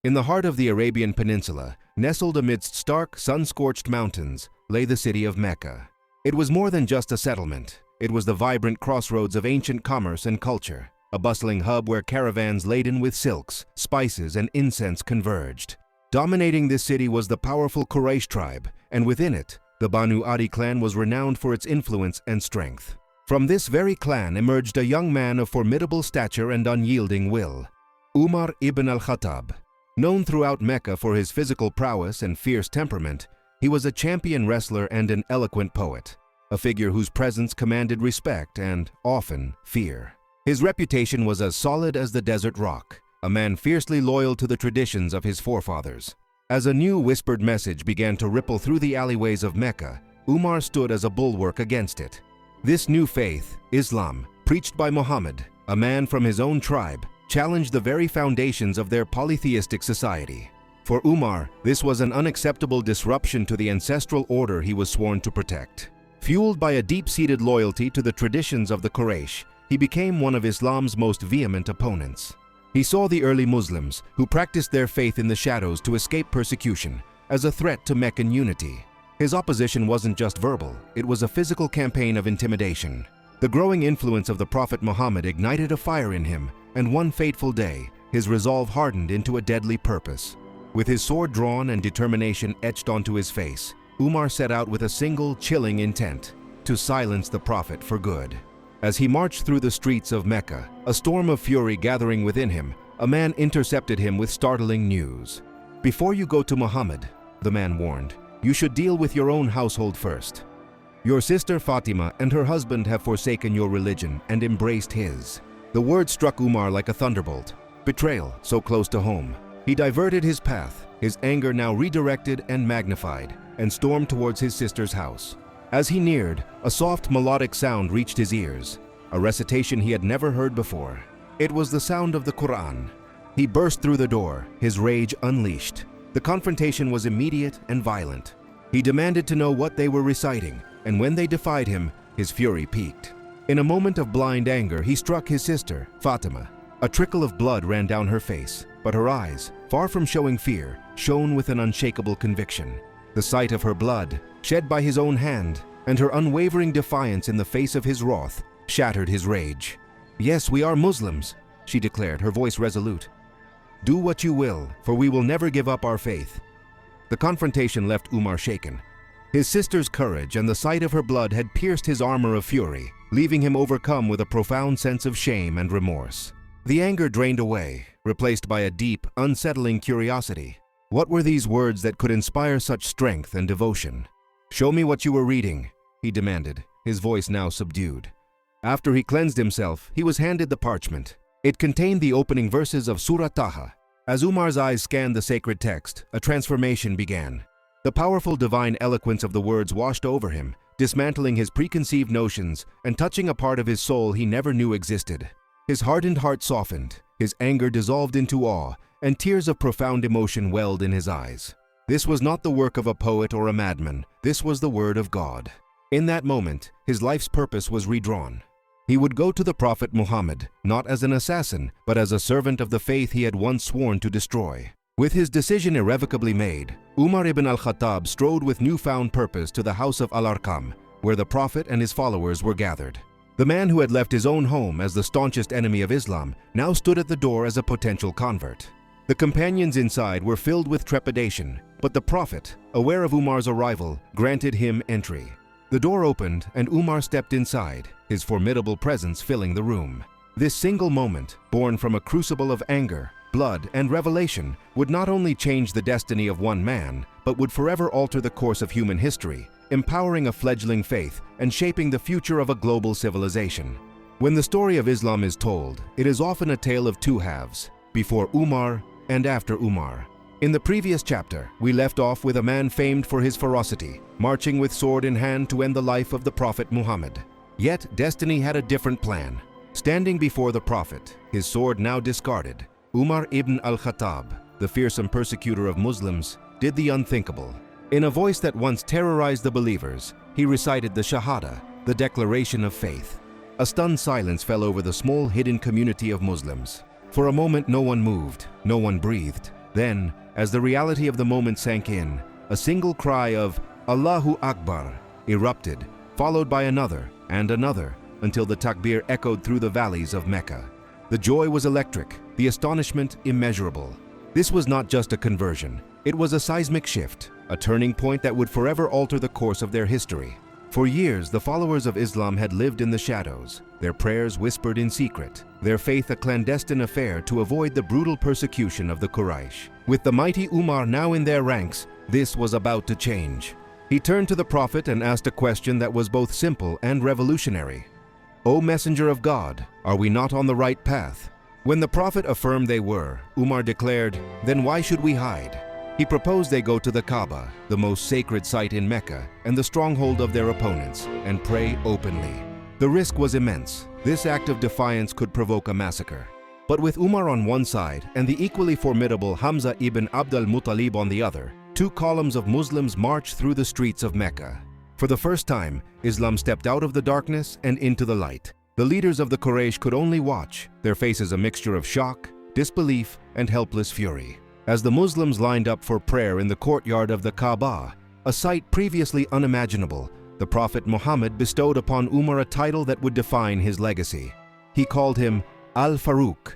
In the heart of the Arabian Peninsula, nestled amidst stark, sun-scorched mountains, lay the city of Mecca. It was more than just a settlement. It was the vibrant crossroads of ancient commerce and culture, a bustling hub where caravans laden with silks, spices, and incense converged. Dominating this city was the powerful Quraysh tribe, and within it, the Banu Adi clan was renowned for its influence and strength. From this very clan emerged a young man of formidable stature and unyielding will, Umar ibn Al-Khattab. Known throughout Mecca for his physical prowess and fierce temperament, he was a champion wrestler and an eloquent poet, a figure whose presence commanded respect and, often, fear. His reputation was as solid as the desert rock, a man fiercely loyal to the traditions of his forefathers. As a new whispered message began to ripple through the alleyways of Mecca, Umar stood as a bulwark against it. This new faith, Islam, preached by Muhammad, a man from his own tribe, challenged the very foundations of their polytheistic society. For Umar, this was an unacceptable disruption to the ancestral order he was sworn to protect. Fueled by a deep-seated loyalty to the traditions of the Quraysh, he became one of Islam's most vehement opponents. He saw the early Muslims, who practiced their faith in the shadows to escape persecution, as a threat to Meccan unity. His opposition wasn't just verbal, it was a physical campaign of intimidation. The growing influence of the Prophet Muhammad ignited a fire in him, and one fateful day, his resolve hardened into a deadly purpose. With his sword drawn and determination etched onto his face, Umar set out with a single, chilling intent: to silence the Prophet for good. As he marched through the streets of Mecca, a storm of fury gathering within him, a man intercepted him with startling news. "Before you go to Muhammad," the man warned, "you should deal with your own household first. Your sister Fatima and her husband have forsaken your religion and embraced his." The word struck Umar like a thunderbolt. Betrayal, so close to home. He diverted his path, his anger now redirected and magnified, and stormed towards his sister's house. As he neared, a soft melodic sound reached his ears, a recitation he had never heard before. It was the sound of the Quran. He burst through the door, his rage unleashed. The confrontation was immediate and violent. He demanded to know what they were reciting, and when they defied him, his fury peaked. In a moment of blind anger, he struck his sister, Fatima. A trickle of blood ran down her face, but her eyes, far from showing fear, shone with an unshakable conviction. The sight of her blood, shed by his own hand, and her unwavering defiance in the face of his wrath, shattered his rage. "Yes, we are Muslims," she declared, her voice resolute. "Do what you will, for we will never give up our faith." The confrontation left Umar shaken. His sister's courage and the sight of her blood had pierced his armor of fury, leaving him overcome with a profound sense of shame and remorse. The anger drained away, replaced by a deep, unsettling curiosity. What were these words that could inspire such strength and devotion? "Show me what you were reading," he demanded, his voice now subdued. After he cleansed himself, he was handed the parchment. It contained the opening verses of Surah Taha. As Umar's eyes scanned the sacred text, a transformation began. The powerful divine eloquence of the words washed over him, dismantling his preconceived notions and touching a part of his soul he never knew existed. His hardened heart softened, his anger dissolved into awe, and tears of profound emotion welled in his eyes. This was not the work of a poet or a madman, this was the word of God. In that moment, his life's purpose was redrawn. He would go to the Prophet Muhammad, not as an assassin, but as a servant of the faith he had once sworn to destroy. With his decision irrevocably made, Umar ibn Al-Khattab strode with newfound purpose to the house of Al-Arqam, where the Prophet and his followers were gathered. The man who had left his own home as the staunchest enemy of Islam now stood at the door as a potential convert. The companions inside were filled with trepidation, but the Prophet, aware of Umar's arrival, granted him entry. The door opened and Umar stepped inside, his formidable presence filling the room. This single moment, born from a crucible of anger, blood, and revelation, would not only change the destiny of one man, but would forever alter the course of human history, empowering a fledgling faith and shaping the future of a global civilization. When the story of Islam is told, it is often a tale of two halves, before Umar and after Umar. In the previous chapter, we left off with a man famed for his ferocity, marching with sword in hand to end the life of the Prophet Muhammad. Yet, destiny had a different plan. Standing before the Prophet, his sword now discarded, Umar ibn Al-Khattab, the fearsome persecutor of Muslims, did the unthinkable. In a voice that once terrorized the believers, he recited the Shahada, the declaration of faith. A stunned silence fell over the small hidden community of Muslims. For a moment no one moved, no one breathed. Then, as the reality of the moment sank in, a single cry of Allahu Akbar erupted, followed by another and another, until the takbir echoed through the valleys of Mecca. The joy was electric, the astonishment immeasurable. This was not just a conversion, it was a seismic shift, a turning point that would forever alter the course of their history. For years, the followers of Islam had lived in the shadows, their prayers whispered in secret, their faith a clandestine affair to avoid the brutal persecution of the Quraysh. With the mighty Umar now in their ranks, this was about to change. He turned to the Prophet and asked a question that was both simple and revolutionary. "O Messenger of God, are we not on the right path?" When the Prophet affirmed they were, Umar declared, "Then why should we hide?" He proposed they go to the Kaaba, the most sacred site in Mecca and the stronghold of their opponents, and pray openly. The risk was immense. This act of defiance could provoke a massacre. But with Umar on one side and the equally formidable Hamza ibn Abd al-Muttalib on the other, two columns of Muslims marched through the streets of Mecca. For the first time, Islam stepped out of the darkness and into the light. The leaders of the Quraysh could only watch, their faces a mixture of shock, disbelief, and helpless fury. As the Muslims lined up for prayer in the courtyard of the Kaaba, a sight previously unimaginable, the Prophet Muhammad bestowed upon Umar a title that would define his legacy. He called him Al-Farooq.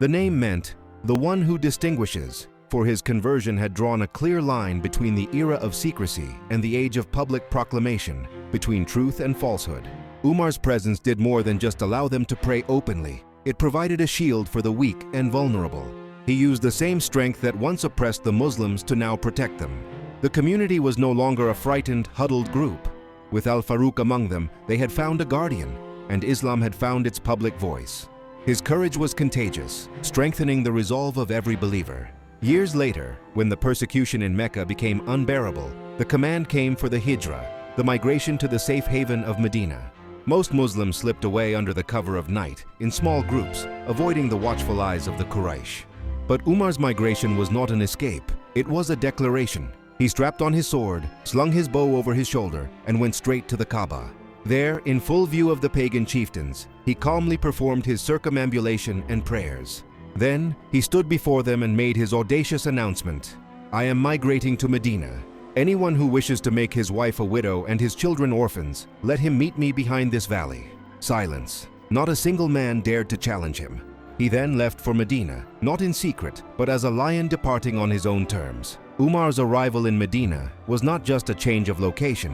The name meant, the one who distinguishes, for his conversion had drawn a clear line between the era of secrecy and the age of public proclamation, between truth and falsehood. Umar's presence did more than just allow them to pray openly. It provided a shield for the weak and vulnerable. He used the same strength that once oppressed the Muslims to now protect them. The community was no longer a frightened, huddled group. With Al-Farooq among them, they had found a guardian, and Islam had found its public voice. His courage was contagious, strengthening the resolve of every believer. Years later, when the persecution in Mecca became unbearable, the command came for the Hijrah, the migration to the safe haven of Medina. Most Muslims slipped away under the cover of night, in small groups, avoiding the watchful eyes of the Quraysh. But Umar's migration was not an escape, it was a declaration. He strapped on his sword, slung his bow over his shoulder, and went straight to the Kaaba. There, in full view of the pagan chieftains, he calmly performed his circumambulation and prayers. Then, he stood before them and made his audacious announcement. "I am migrating to Medina. Anyone who wishes to make his wife a widow and his children orphans, let him meet me behind this valley." Silence. Not a single man dared to challenge him. He then left for Medina, not in secret, but as a lion departing on his own terms. Umar's arrival in Medina was not just a change of location.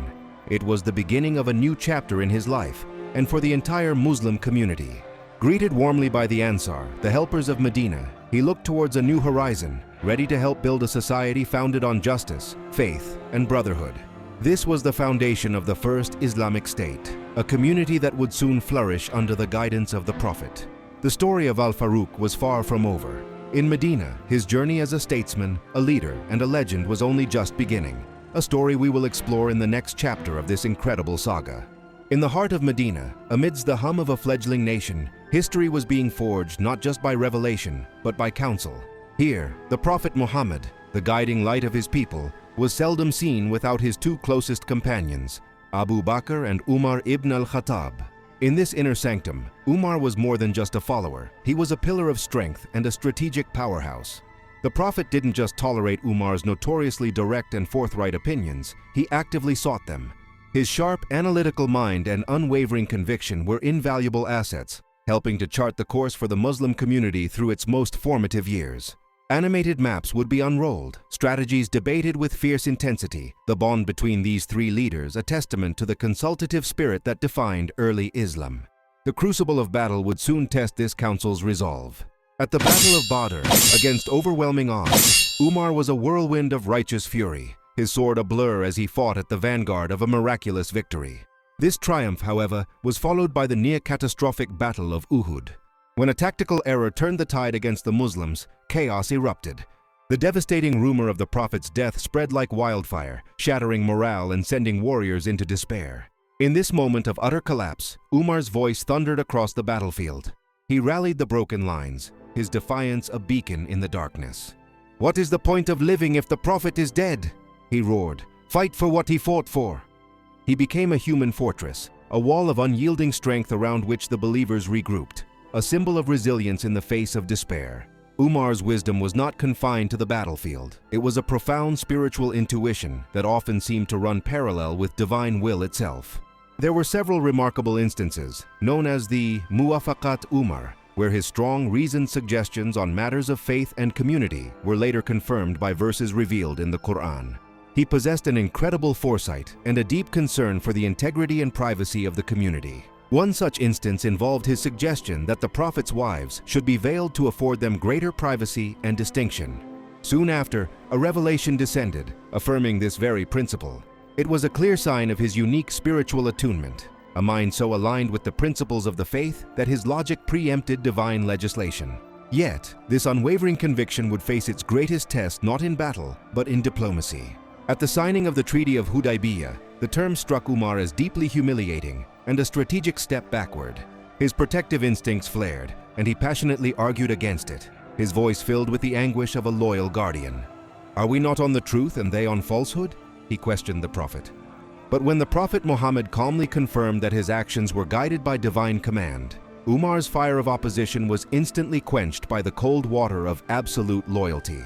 It was the beginning of a new chapter in his life, and for the entire Muslim community. Greeted warmly by the Ansar, the helpers of Medina, he looked towards a new horizon, ready to help build a society founded on justice, faith, and brotherhood. This was the foundation of the first Islamic state, a community that would soon flourish under the guidance of the Prophet. The story of Al-Farooq was far from over. In Medina, his journey as a statesman, a leader, and a legend was only just beginning, a story we will explore in the next chapter of this incredible saga. In the heart of Medina, amidst the hum of a fledgling nation, history was being forged not just by revelation, but by counsel. Here, the Prophet Muhammad, the guiding light of his people, was seldom seen without his two closest companions, Abu Bakr and Umar ibn Al-Khattab. In this inner sanctum, Umar was more than just a follower. He was a pillar of strength and a strategic powerhouse. The Prophet didn't just tolerate Umar's notoriously direct and forthright opinions, he actively sought them. His sharp, analytical mind and unwavering conviction were invaluable assets, helping to chart the course for the Muslim community through its most formative years. Animated maps would be unrolled, strategies debated with fierce intensity, the bond between these three leaders a testament to the consultative spirit that defined early Islam. The crucible of battle would soon test this council's resolve. At the Battle of Badr, against overwhelming odds, Umar was a whirlwind of righteous fury, his sword a blur as he fought at the vanguard of a miraculous victory. This triumph, however, was followed by the near-catastrophic Battle of Uhud. When a tactical error turned the tide against the Muslims, chaos erupted. The devastating rumor of the Prophet's death spread like wildfire, shattering morale and sending warriors into despair. In this moment of utter collapse, Umar's voice thundered across the battlefield. He rallied the broken lines, his defiance a beacon in the darkness. "What is the point of living if the Prophet is dead?" he roared. "Fight for what he fought for." He became a human fortress, a wall of unyielding strength around which the believers regrouped, a symbol of resilience in the face of despair. Umar's wisdom was not confined to the battlefield. It was a profound spiritual intuition that often seemed to run parallel with divine will itself. There were several remarkable instances, known as the Muwafaqat Umar, where his strong, reasoned suggestions on matters of faith and community were later confirmed by verses revealed in the Quran. He possessed an incredible foresight and a deep concern for the integrity and privacy of the community. One such instance involved his suggestion that the Prophet's wives should be veiled to afford them greater privacy and distinction. Soon after, a revelation descended, affirming this very principle. It was a clear sign of his unique spiritual attunement, a mind so aligned with the principles of the faith that his logic preempted divine legislation. Yet, this unwavering conviction would face its greatest test not in battle, but in diplomacy. At the signing of the Treaty of Hudaybiyah, the term struck Umar as deeply humiliating and a strategic step backward. His protective instincts flared, and he passionately argued against it, his voice filled with the anguish of a loyal guardian. "Are we not on the truth and they on falsehood?" he questioned the Prophet. But when the Prophet Muhammad calmly confirmed that his actions were guided by divine command, Umar's fire of opposition was instantly quenched by the cold water of absolute loyalty.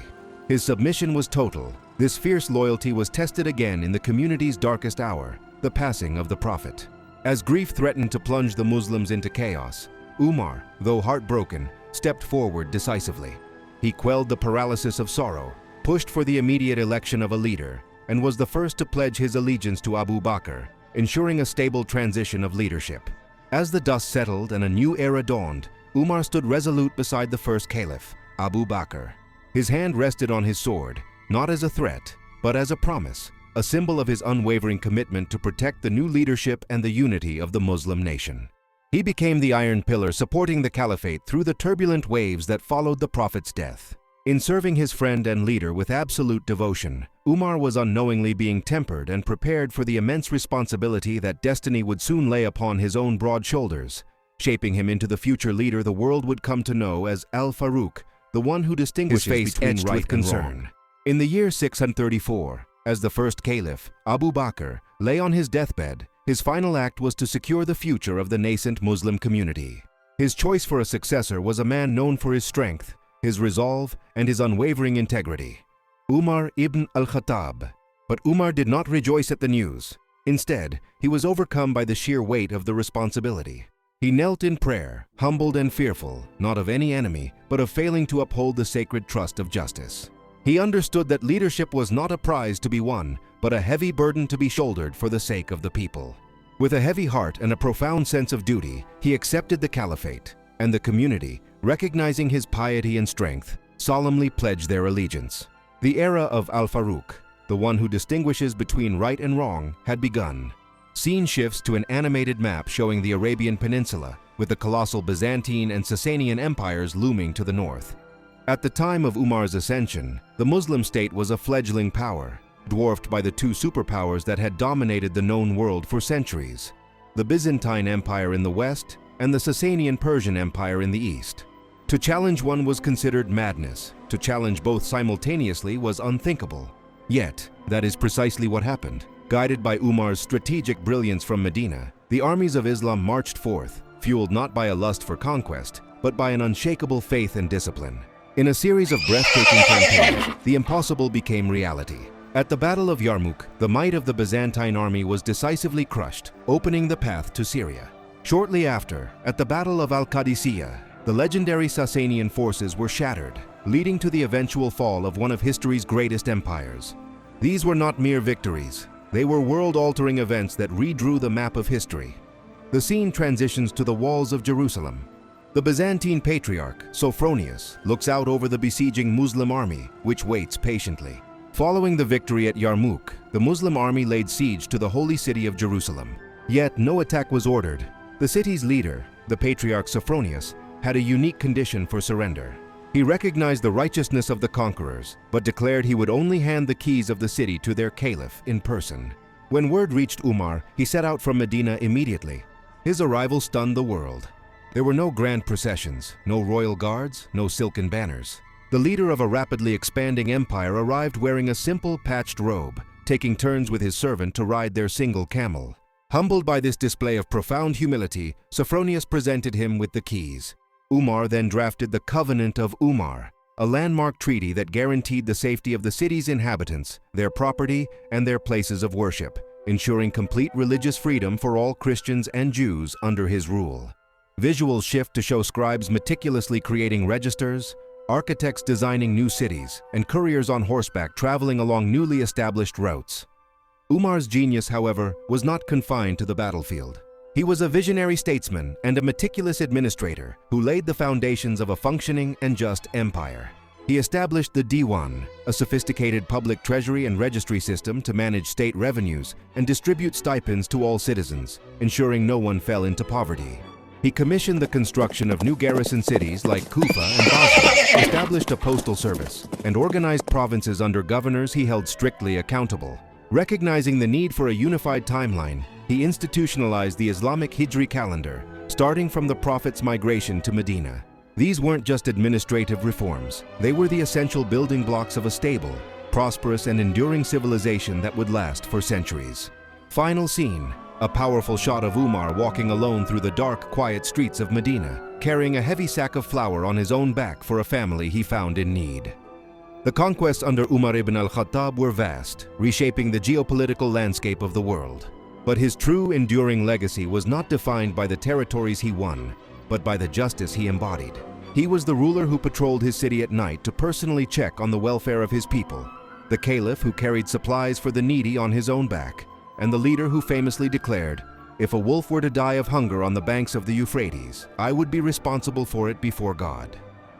His submission was total. This fierce loyalty was tested again in the community's darkest hour, the passing of the Prophet. As grief threatened to plunge the Muslims into chaos, Umar, though heartbroken, stepped forward decisively. He quelled the paralysis of sorrow, pushed for the immediate election of a leader, and was the first to pledge his allegiance to Abu Bakr, ensuring a stable transition of leadership. As the dust settled and a new era dawned, Umar stood resolute beside the first caliph, Abu Bakr. His hand rested on his sword, not as a threat, but as a promise, a symbol of his unwavering commitment to protect the new leadership and the unity of the Muslim nation. He became the iron pillar supporting the caliphate through the turbulent waves that followed the Prophet's death. In serving his friend and leader with absolute devotion, Umar was unknowingly being tempered and prepared for the immense responsibility that destiny would soon lay upon his own broad shoulders, shaping him into the future leader the world would come to know as Al-Farooq, the one who distinguishes between right and wrong. In the year 634, as the first caliph, Abu Bakr lay on his deathbed. His final act was to secure the future of the nascent Muslim community. His choice for a successor was a man known for his strength, his resolve, and his unwavering integrity, Umar ibn Al-Khattab. But Umar did not rejoice at the news. Instead, he was overcome by the sheer weight of the responsibility. He knelt in prayer, humbled and fearful, not of any enemy, but of failing to uphold the sacred trust of justice. He understood that leadership was not a prize to be won, but a heavy burden to be shouldered for the sake of the people. With a heavy heart and a profound sense of duty, he accepted the caliphate, and the community, recognizing his piety and strength, solemnly pledged their allegiance. The era of Al-Farooq, the one who distinguishes between right and wrong, had begun. Scene shifts to an animated map showing the Arabian Peninsula, with the colossal Byzantine and Sasanian empires looming to the north. At the time of Umar's ascension, the Muslim state was a fledgling power, dwarfed by the two superpowers that had dominated the known world for centuries, the Byzantine Empire in the west and the Sasanian Persian Empire in the east. To challenge one was considered madness. To challenge both simultaneously was unthinkable. Yet, that is precisely what happened. Guided by Umar's strategic brilliance from Medina, the armies of Islam marched forth, fueled not by a lust for conquest, but by an unshakable faith and discipline. In a series of breathtaking campaigns, the impossible became reality. At the Battle of Yarmouk, the might of the Byzantine army was decisively crushed, opening the path to Syria. Shortly after, at the Battle of Al-Qadisiyah, the legendary Sasanian forces were shattered, leading to the eventual fall of one of history's greatest empires. These were not mere victories. They were world-altering events that redrew the map of history. The scene transitions to the walls of Jerusalem. The Byzantine patriarch, Sophronius, looks out over the besieging Muslim army, which waits patiently. Following the victory at Yarmouk, the Muslim army laid siege to the holy city of Jerusalem. Yet no attack was ordered. The city's leader, the patriarch Sophronius, had a unique condition for surrender. He recognized the righteousness of the conquerors, but declared he would only hand the keys of the city to their caliph in person. When word reached Umar, he set out from Medina immediately. His arrival stunned the world. There were no grand processions, no royal guards, no silken banners. The leader of a rapidly expanding empire arrived wearing a simple patched robe, taking turns with his servant to ride their single camel. Humbled by this display of profound humility, Sophronius presented him with the keys. Umar then drafted the Covenant of Umar, a landmark treaty that guaranteed the safety of the city's inhabitants, their property, and their places of worship, ensuring complete religious freedom for all Christians and Jews under his rule. Visuals shift to show scribes meticulously creating registers, architects designing new cities, and couriers on horseback traveling along newly established routes. Umar's genius, however, was not confined to the battlefield. He was a visionary statesman and a meticulous administrator who laid the foundations of a functioning and just empire. He established the Diwan, a sophisticated public treasury and registry system to manage state revenues and distribute stipends to all citizens, ensuring no one fell into poverty. He commissioned the construction of new garrison cities like Kufa and Basra, established a postal service, and organized provinces under governors he held strictly accountable. Recognizing the need for a unified timeline, he institutionalized the Islamic Hijri calendar, starting from the Prophet's migration to Medina. These weren't just administrative reforms, they were the essential building blocks of a stable, prosperous, and enduring civilization that would last for centuries. Final scene, a powerful shot of Umar walking alone through the dark, quiet streets of Medina, carrying a heavy sack of flour on his own back for a family he found in need. The conquests under Umar ibn Al-Khattab were vast, reshaping the geopolitical landscape of the world. But his true, enduring legacy was not defined by the territories he won, but by the justice he embodied. He was the ruler who patrolled his city at night to personally check on the welfare of his people, the caliph who carried supplies for the needy on his own back, and the leader who famously declared, "If a wolf were to die of hunger on the banks of the Euphrates, I would be responsible for it before God."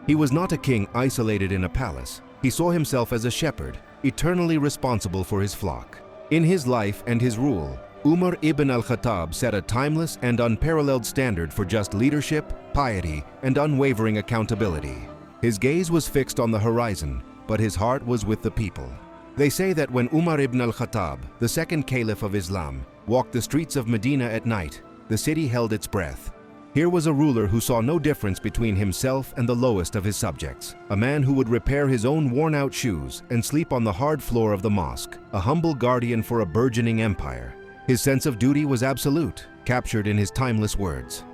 He was not a king isolated in a palace. He saw himself as a shepherd, eternally responsible for his flock. In his life and his rule, Umar ibn Al-Khattab set a timeless and unparalleled standard for just leadership, piety, and unwavering accountability. His gaze was fixed on the horizon, but his heart was with the people. They say that when Umar ibn Al-Khattab, the second caliph of Islam, walked the streets of Medina at night, the city held its breath. Here was a ruler who saw no difference between himself and the lowest of his subjects, a man who would repair his own worn-out shoes and sleep on the hard floor of the mosque, a humble guardian for a burgeoning empire. His sense of duty was absolute, captured in his timeless words.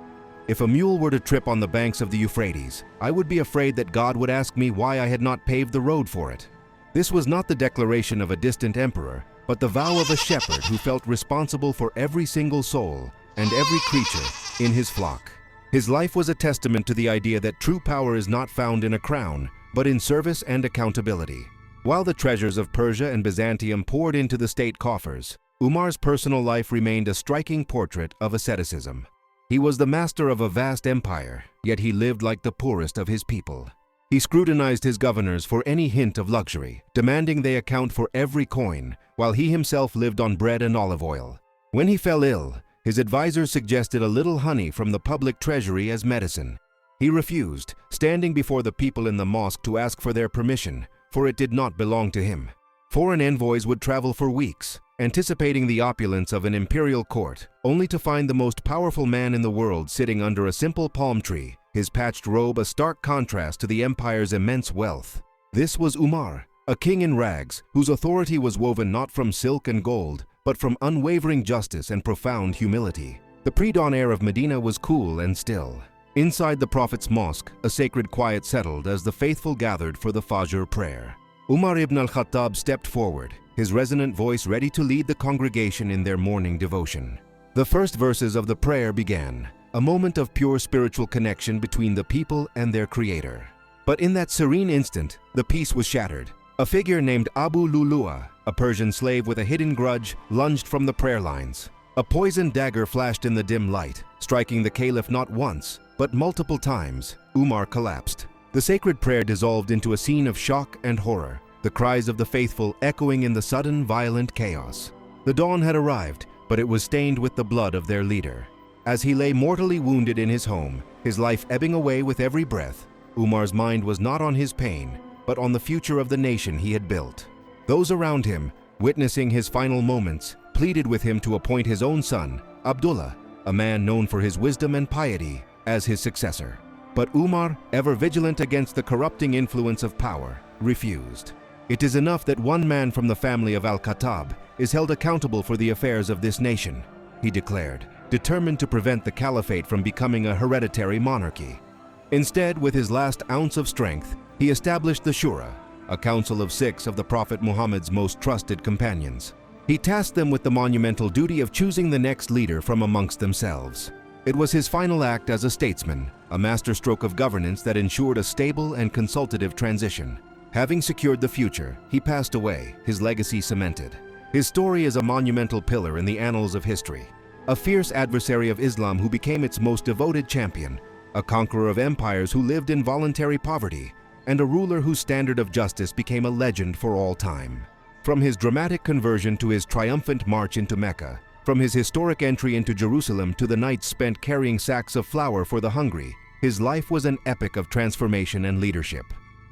"If a mule were to trip on the banks of the Euphrates, I would be afraid that God would ask me why I had not paved the road for it." This was not the declaration of a distant emperor, but the vow of a shepherd who felt responsible for every single soul and every creature in his flock. His life was a testament to the idea that true power is not found in a crown, but in service and accountability. While the treasures of Persia and Byzantium poured into the state coffers, Umar's personal life remained a striking portrait of asceticism. He was the master of a vast empire, yet he lived like the poorest of his people. He scrutinized his governors for any hint of luxury, demanding they account for every coin, while he himself lived on bread and olive oil. When he fell ill, his advisors suggested a little honey from the public treasury as medicine. He refused, standing before the people in the mosque to ask for their permission, for it did not belong to him. Foreign envoys would travel for weeks, anticipating the opulence of an imperial court, only to find the most powerful man in the world sitting under a simple palm tree, his patched robe a stark contrast to the empire's immense wealth. This was Umar, a king in rags, whose authority was woven not from silk and gold, but from unwavering justice and profound humility. The pre-dawn air of Medina was cool and still. Inside the Prophet's mosque, a sacred quiet settled as the faithful gathered for the Fajr prayer. Umar ibn Al-Khattab stepped forward, his resonant voice ready to lead the congregation in their morning devotion. The first verses of the prayer began, a moment of pure spiritual connection between the people and their Creator. But in that serene instant, the peace was shattered. A figure named Abu Lu'lu'a, a Persian slave with a hidden grudge, lunged from the prayer lines. A poisoned dagger flashed in the dim light, striking the caliph not once, but multiple times. Umar collapsed. The sacred prayer dissolved into a scene of shock and horror, the cries of the faithful echoing in the sudden, violent chaos. The dawn had arrived, but it was stained with the blood of their leader. As he lay mortally wounded in his home, his life ebbing away with every breath, Umar's mind was not on his pain, but on the future of the nation he had built. Those around him, witnessing his final moments, pleaded with him to appoint his own son, Abdullah, a man known for his wisdom and piety, as his successor. But Umar, ever vigilant against the corrupting influence of power, refused. "It is enough that one man from the family of Al-Khattab is held accountable for the affairs of this nation," he declared, determined to prevent the caliphate from becoming a hereditary monarchy. Instead, with his last ounce of strength, he established the Shura, a council of 6 of the Prophet Muhammad's most trusted companions. He tasked them with the monumental duty of choosing the next leader from amongst themselves. It was his final act as a statesman, a masterstroke of governance that ensured a stable and consultative transition. Having secured the future, he passed away, his legacy cemented. His story is a monumental pillar in the annals of history. A fierce adversary of Islam who became its most devoted champion, a conqueror of empires who lived in voluntary poverty, and a ruler whose standard of justice became a legend for all time. From his dramatic conversion to his triumphant march into Mecca, from his historic entry into Jerusalem to the nights spent carrying sacks of flour for the hungry, his life was an epic of transformation and leadership.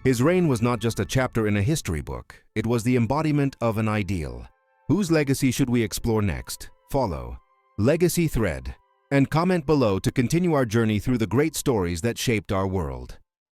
His reign was not just a chapter in a history book, it was the embodiment of an ideal. Whose legacy should we explore next? Follow Legacy Thread and comment below to continue our journey through the great stories that shaped our world.